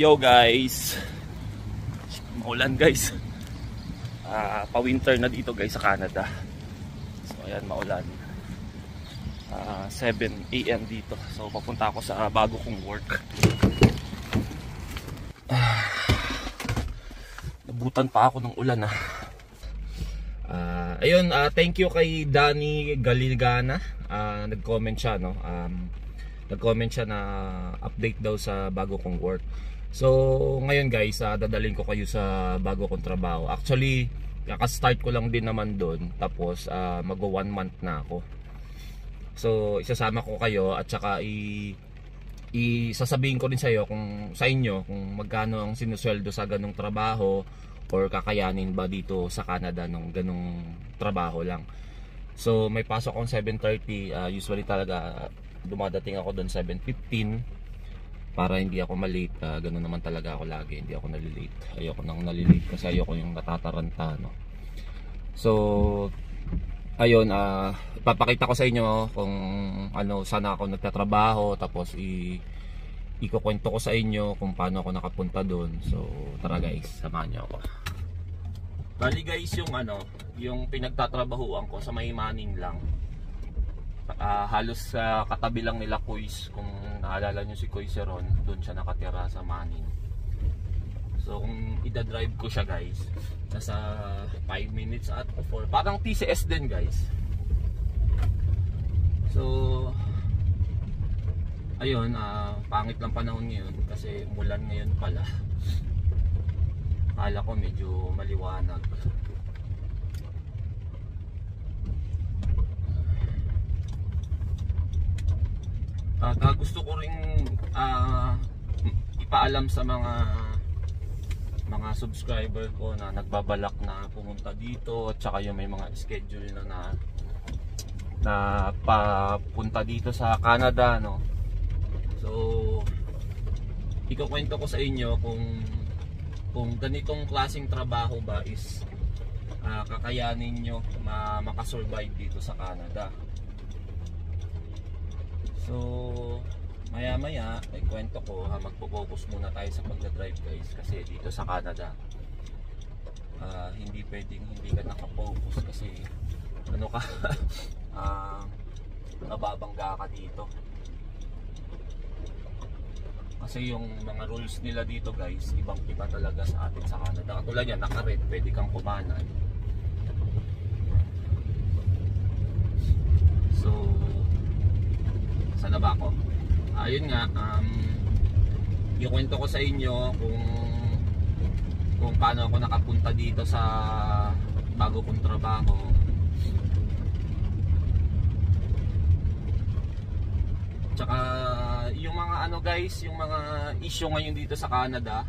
Yo guys, maulan guys. Pa-winter na dito guys sa Canada. So ayan, maulan. 7 AM dito. So papunta ako sa bago kong work. Nabutan pa ako ng ulan ayun, thank you kay Danny Galigana. Nag-comment siya, no? Nag-comment siya na update daw sa bago kong work. So ngayon guys, dadalhin ko kayo sa bago kong trabaho. Actually, kaka-start ko lang din naman doon. Tapos mag-1 month na ako. So isasama ko kayo at saka isasabihin ko rin sa inyo kung magkano ang sinusweldo sa ganong trabaho or kakayanin ba dito sa Canada ng ganong trabaho lang. So may pasok akong 7:30, usually talaga dumadating ako doon 7:15 para hindi ako malate. Ganun naman talaga ako lagi, hindi ako nalilate. Ayoko nang nalilate kasi ayoko yung natataranta, no? So ayun, ipapakita ko sa inyo kung saan ako nagtatrabaho, tapos ikukwento ko sa inyo kung paano ako nakapunta doon. So tara guys, samahan niyo ako. Bali guys, yung pinagtatrabahuan ko sa may Manning lang. Halos katabi lang nila Kuis. Kung naalala nyo si Kuis Ron, doon siya nakatira sa Manning. So kung ida-drive ko siya guys, nasa 5 minutes at 4. Parang TCS din guys. So ayun, pangit lang panahon ngayon kasi umulan ngayon pala. Akala ko medyo maliwanag. Gusto ko ring ipaalam sa mga subscriber ko na nagbabalak na pumunta dito, at saka yung may mga schedule na papunta dito sa Canada, no? So ikukwento ko sa inyo kung ganitong klaseng trabaho ba is kakayanin nyo makasurvive dito sa Canada. So maya maya ay kwento ko, magpo-focus muna tayo sa pagdadrive guys, kasi dito sa Canada hindi pwedeng hindi ka nakapokus kasi nababangga ka dito. Kasi yung mga rules nila dito guys, ibang iba talaga sa atin sa Canada. Katulad yan, naka-red, pwede kang kumanan. So saan na ba ako? Ayun nga, ikwento ko sa inyo kung paano ako nakapunta dito sa bago kong trabaho. Tsaka yung mga guys, yung mga issue ngayon dito sa Canada,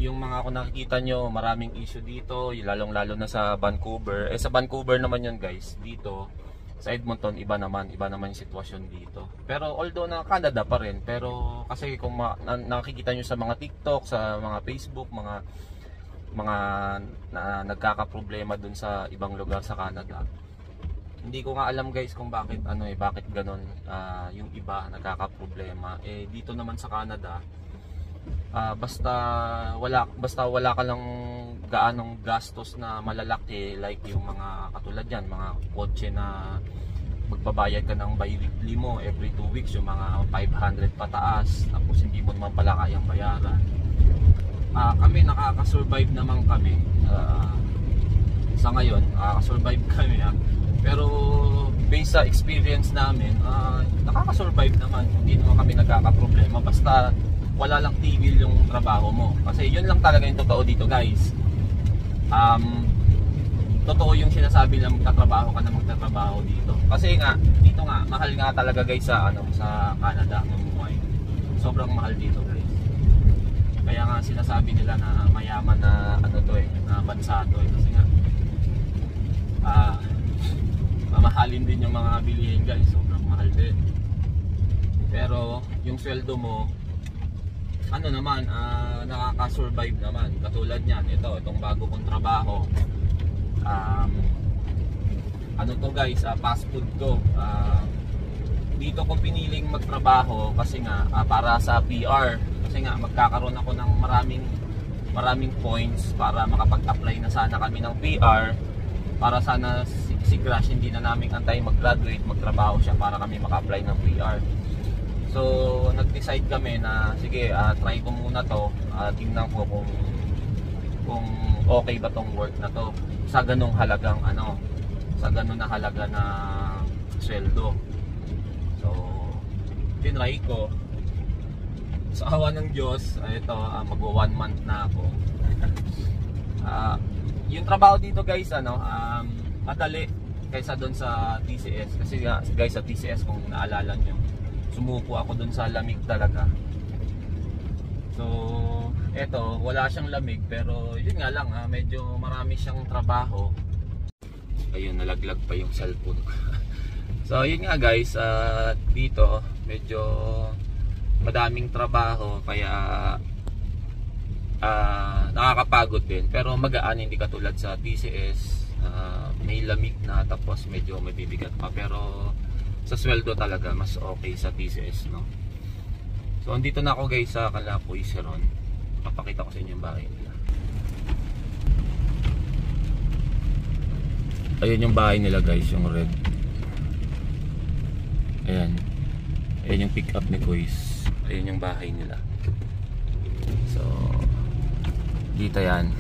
yung mga kung nakikita nyo, maraming issue dito, lalong lalo na sa Vancouver. Sa Vancouver naman yun guys. Dito sa Edmonton, iba naman yung sitwasyon dito. Pero although na Canada pa rin, pero kasi kung nakikita nyo sa mga TikTok, sa mga Facebook, mga nagkakaproblema dun sa ibang lugar sa Canada. Hindi ko nga alam guys kung bakit ganon, yung iba nagkakaproblema. Dito naman sa Canada, basta wala ka lang gaanong gastos na malalaki, like yung mga katulad yan, mga kotse na magbabayad ka ng bi-weekly mo every 2 weeks, yung mga 500 pataas, tapos hindi mo naman pala kayang bayaran. Kami nakaka-survive naman kami sa ngayon, nakaka-survive kami pero based sa experience namin, nakaka-survive naman, hindi naman kami nagkakaproblema basta wala lang tigil yung trabaho mo. Kasi yun lang talaga yung totoo dito guys. Totoo yung sinasabi na magtatrabaho ka na magtatrabaho dito. Kasi nga, dito nga, mahal nga talaga guys sa Canada ang buhay. Sobrang mahal dito guys. Kaya nga sinasabi nila na mayaman na na bansa to kasi nga mamahalin din yung mga bilihin guys, sobrang mahal din. Pero yung sweldo mo nakaka-survive naman. Katulad niyan, itong bago kong trabaho, to guys, fast food to. Dito ko piniling magtrabaho kasi nga para sa PR, kasi kasi nga magkakaroon ako ng maraming points para makapag-apply na sana kami ng PR, para sana si Crash hindi na namin antay mag-graduate, magtrabaho siya para kami maka-apply ng PR. So nag-decide kami na sige, try ko muna to, tingnan ko kung okay ba tong work na to sa ganung halagang sa ganun na halaga na sweldo. So tinry ko, sa awa ng Diyos, ito magwa 1 month na ako. Yung trabaho dito guys, madali kaysa doon sa TCS, kasi guys sa TCS kung naalala nyo, sumuko ako doon sa lamig talaga. So eto, wala siyang lamig, pero yun nga lang, medyo marami siyang trabaho. Ayun, nalaglag pa yung cellphone. So yun nga guys, dito medyo madaming trabaho, kaya nakakapagod din, pero magaan, hindi katulad sa TCS. May lamig na, tapos medyo mabibigat pa, pero sa sweldo talaga mas okay sa TCS, no? So andito na ako guys sa Kalapoy Seron. Papakita ko sa inyo yung bahay nila. Ayun yung bahay nila guys, yung red. Ayan. Ayan yung pick up ni Kuis. Ayun yung bahay nila. So dito yan.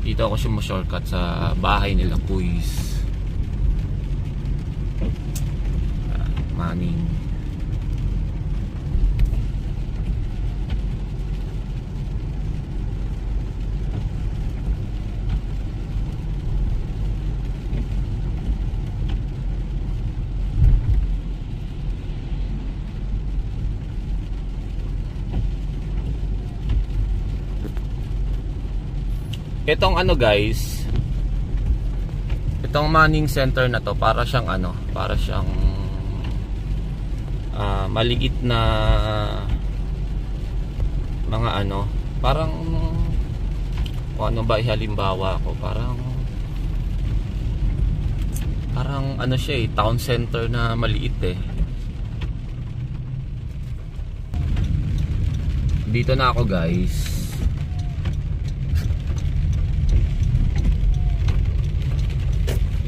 Dito ako shortcut sa bahay nila Kuis. Maning. Itong guys, itong Manning Center na to, para siyang maliit na mga parang kung ano ba ihalimbawa ko, parang siya town center na maliit Dito na ako guys.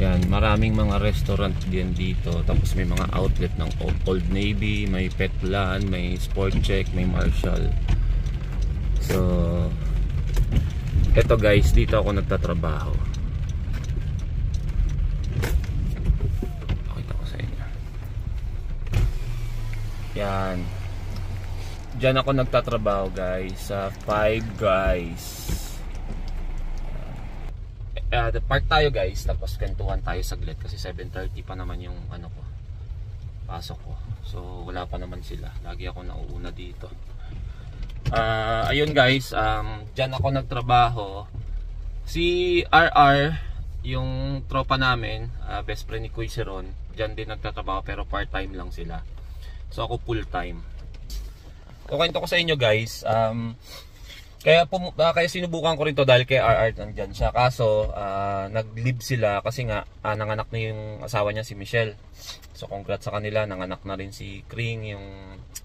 Yan, maraming mga restaurant din dito. Tapos may mga outlet ng Old Navy, may Petlan, may Sport Check, may Marshall. So eto guys, dito ako nagtatrabaho. Pakita ko sa inyo. Yan, diyan ako nagtatrabaho guys, sa Five Guys. Park tayo guys, tapos kwentuhan tayo saglit kasi 7:30 pa naman yung pasok ko. So wala pa naman sila, lagi ako nauuna dito. Ayun guys, dyan ako nagtrabaho. Si RR, yung tropa namin, best friend ni Kuy Seron, dyan din nagtatrabaho, pero part time lang sila. So ako full time. Kukwento ko sa inyo guys, kaya sinubukan ko rin to dahil kay RR nandyan siya. Kaso nag-leave sila kasi nga nanganak na yung asawa niya, si Michelle. So congrats sa kanila, nanganak na rin si Kring, yung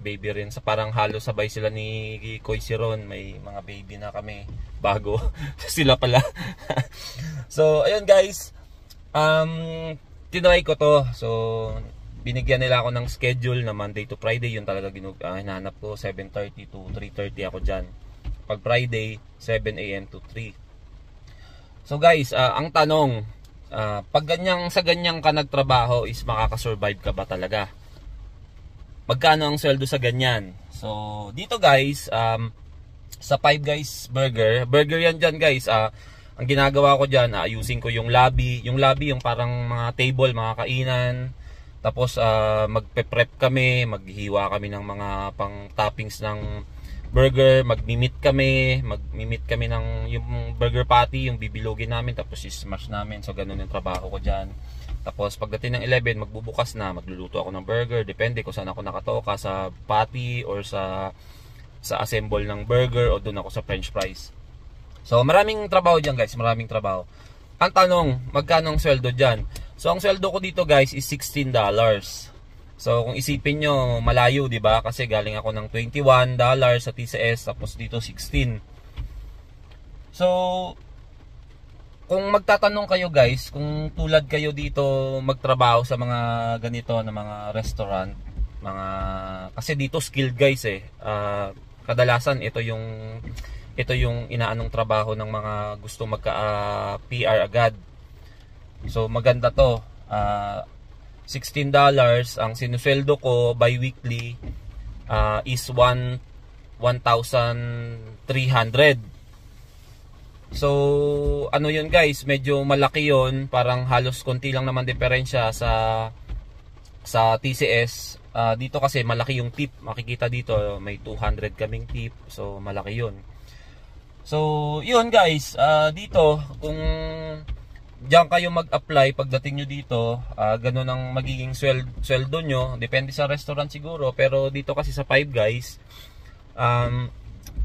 baby rin. Sa parang halos sabay sila ni Koy Seron, may mga baby na kami bago sila pala. So ayun guys, tinry ko to. So binigyan nila ako ng schedule na Monday to Friday. Yun talaga hinahanap ko. 7:30 to 3:30 ako dyan. Pag Friday, 7 AM to 3. So guys, ang tanong, pag sa ganyang ka nagtrabaho is makakasurvive ka ba talaga? Magkano ang sweldo sa ganyan? So dito guys, sa Five Guys burger yan dyan guys. Ang ginagawa ko dyan, ayusin ko yung lobby. Yung lobby, yung parang mga table, mga kainan. Tapos magpe-prep kami, maghihiwa kami ng mga pang toppings ng burger, magmi-meat kami ng yung burger patty, yung bibilogin namin, tapos i-smash namin. So ganun yung trabaho ko dyan. Tapos pagdating ng 11, magbubukas na, magluluto ako ng burger, depende kung saan ako nakatoka, sa patty or sa assemble ng burger, o doon ako sa french fries. So maraming trabaho dyan guys, maraming trabaho. Ang tanong, magkano ang sweldo dyan? So ang sweldo ko dito guys is $16. So kung isipin nyo, malayo, di ba? Kasi galing ako ng $21 sa TCS, tapos dito 16. So kung magtatanong kayo guys, kung tulad kayo dito magtrabaho sa mga ganito na mga restaurant, kasi dito skilled guys eh. Kadalasan ito yung inaanong trabaho ng mga gusto magka PR agad. So maganda to. $16 ang sinusweldo ko bi-weekly is 1,300. So ano yun guys, medyo malaki yun, parang halos konti lang naman diferensya sa TCS. Dito kasi malaki yung tip, makikita dito may 200 kaming tip, so malaki yun. So yun guys, dito kung diyan kayo mag-apply pagdating nyo dito, ganun ang magiging sweldo nyo. Depende sa restaurant siguro, pero dito kasi sa Five Guys,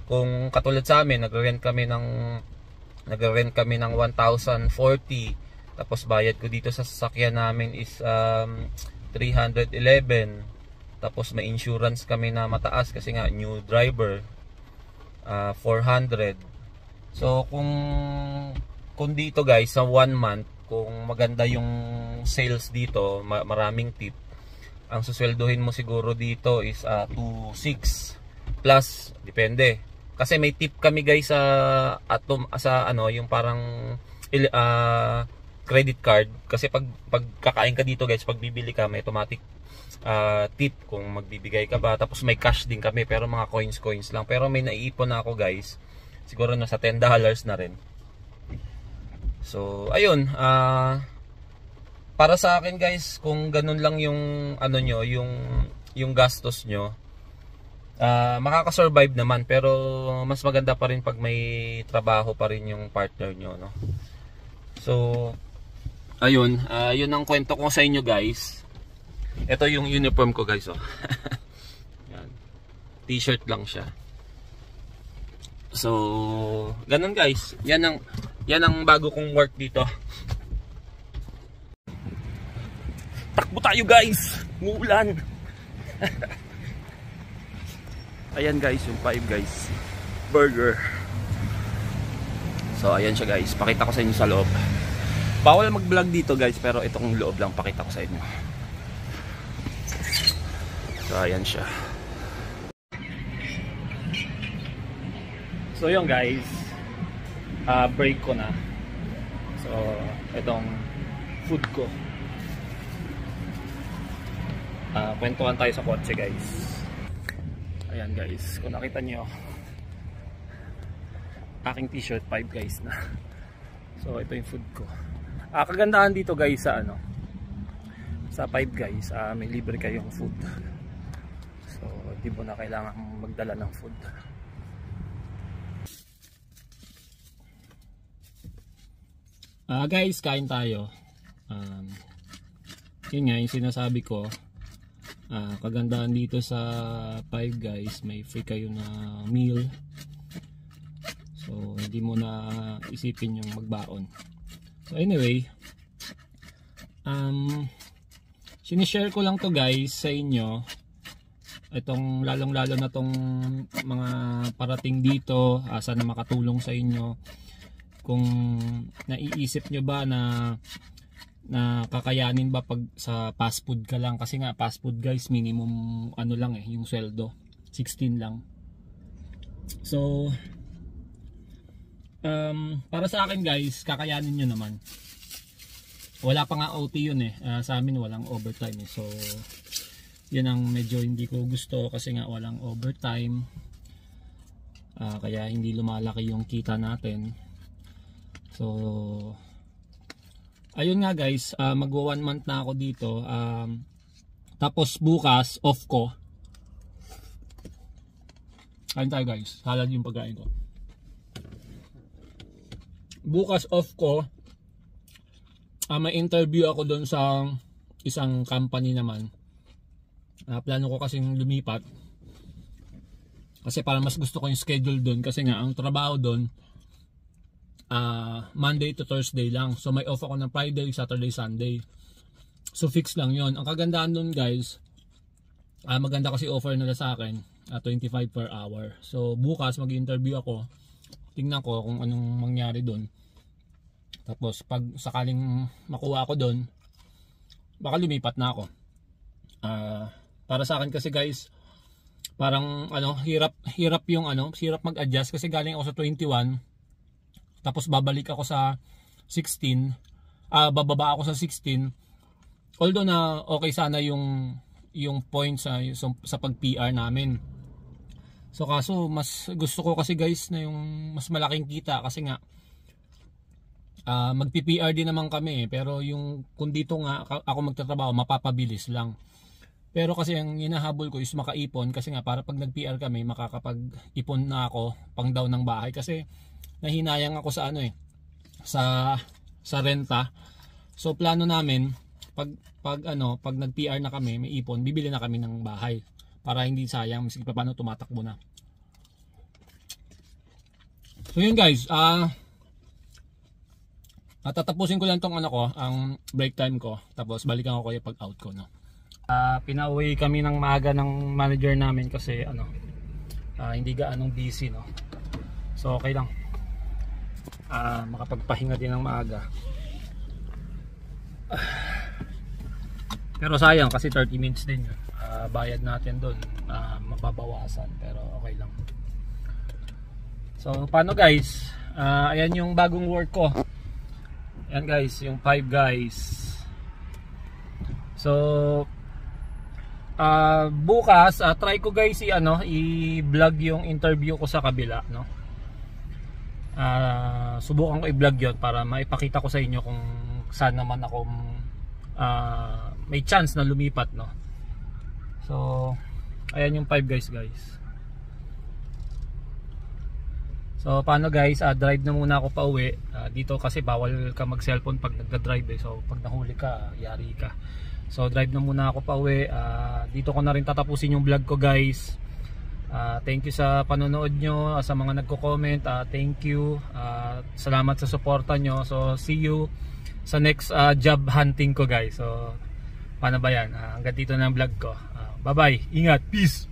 kung katulad sa amin, nagre-rent kami ng 1,040, tapos bayad ko dito sa sasakyan namin is 311, tapos may insurance kami na mataas kasi nga new driver, 400. So kung dito guys sa 1 month, kung maganda yung sales dito, maraming tip, ang susweldohin mo siguro dito is 2,600 plus, depende. Kasi may tip kami guys sa ano, yung parang credit card. Kasi pag kakain ka dito guys, pag bibili ka, may automatic tip kung magbibigay ka ba. Tapos may cash din kami, pero mga coins lang. Pero may naiipon na ako guys, siguro nasa $10 na rin. So ayun, para sa akin guys, kung ganun lang yung ano nyo, yung gastos nyo, makakasurvive naman, pero mas maganda pa rin pag may trabaho pa rin yung partner nyo, no? So ayun, yun ang kwento ko sa inyo guys. Ito yung uniform ko guys, oh. Yan. T-shirt lang siya. So ganun guys, yan ang bago kong work dito. Takbo tayo guys, muulan. Ayan guys, yung Five Guys burger. So ayan siya guys, pakita ko sa inyo sa loob. Bawal mag-vlog dito guys, pero itong loob lang pakita ko sa inyo. So ayan siya. So yun guys, break ko na. So itong food ko. Kwentuhan tayo sa kotse guys. Ayan guys, kung nakita nyo, aking t-shirt Five Guys na. So ito yung food ko. Kagandahan dito guys sa ano, sa Five Guys, may libre kayong food. So di mo na kailangan magdala ng food. Guys, kain tayo. Yun nga yung sinasabi ko. Kagandahan dito sa Five Guys, may free kayo na meal. So hindi mo na isipin yung magbaon. So anyway, sinishare ko lang to guys sa inyo. Itong lalong lalo na tong mga parating dito, sana makatulong sa inyo. Kung naiisip nyo ba na kakayanin ba pag sa fast food ka lang, kasi nga fast food guys, minimum ano lang yung sweldo 16 lang. So para sa akin guys, kakayanin nyo naman. Wala pa nga OT yun sa amin walang overtime so yun ang medyo hindi ko gusto, kasi nga walang overtime, kaya hindi lumalaki yung kita natin. So ayun nga guys, magwa 1 month na ako dito. Tapos bukas off ko. Kain tayo guys, salad yung pagkain ko. Bukas off ko. May interview ako doon sa isang company naman. Plano ko kasing lumipat, kasi para mas gusto ko yung schedule doon, kasi nga ang trabaho doon Monday to Thursday lang. So may off ako ng Friday, Saturday, Sunday. So fix lang yon. Ang kagandahan doon guys, maganda kasi offer nila sa akin, 25 per hour. So bukas mag-interview ako, tingnan ko kung anong mangyari doon. Tapos pag sakaling makuha ako doon, baka lumipat na ako. Para sa akin kasi guys, parang hirap yung hirap mag-adjust kasi galing ako sa 21, tapos babalik ako sa 16, bababa ako sa 16. Although na okay sana yung points sa pag-PR namin. So kaso mas gusto ko kasi guys na yung mas malaking kita kasi nga magpi-PR din naman kami, pero yung kung dito nga ako magtatrabaho mapapabilis lang. Pero kasi ang hinahabol ko is makaipon, kasi nga para pag nag-PR kami makakapag-ipon na ako pang down ng bahay, kasi nahinayang ako sa sa renta. So plano namin pag nag-PR na kami, may ipon, bibili na kami ng bahay para hindi sayang, maski pa paano tumatakbo na. So yun guys, tatapusin ko lang tong ang break time ko, tapos balikan ko kayo pag out ko, no. Pinauwi kami ng maaga ng manager namin kasi hindi gaanong busy, no. So okay lang, makapagpahinga din ng maaga. Pero sayang kasi 30 minutes din yun. Bayad natin doon, mababawasan, pero okay lang. So paano guys, ayan yung bagong work ko. Ayan guys, yung 5 guys. So bukas try ko guys i-vlog yung interview ko sa kabila, no. Subukan ko i-vlog yun para maipakita ko sa inyo kung saan naman ako may chance na lumipat, no. So ayan yung 5 guys. So paano guys, drive na muna ako pa uwi. Dito kasi bawal ka mag cellphone pag nagda-drive, so pag nahuli ka, yari ka. So drive na muna ako pa uwi. Dito ko na rin tatapusin yung vlog ko guys. Thank you sa panonood nyo, sa mga nagko-comment, thank you. Salamat sa suporta nyo. So see you sa next job hunting ko guys. So paano ba yan? Hanggang dito na ang vlog ko. Bye bye, ingat, peace.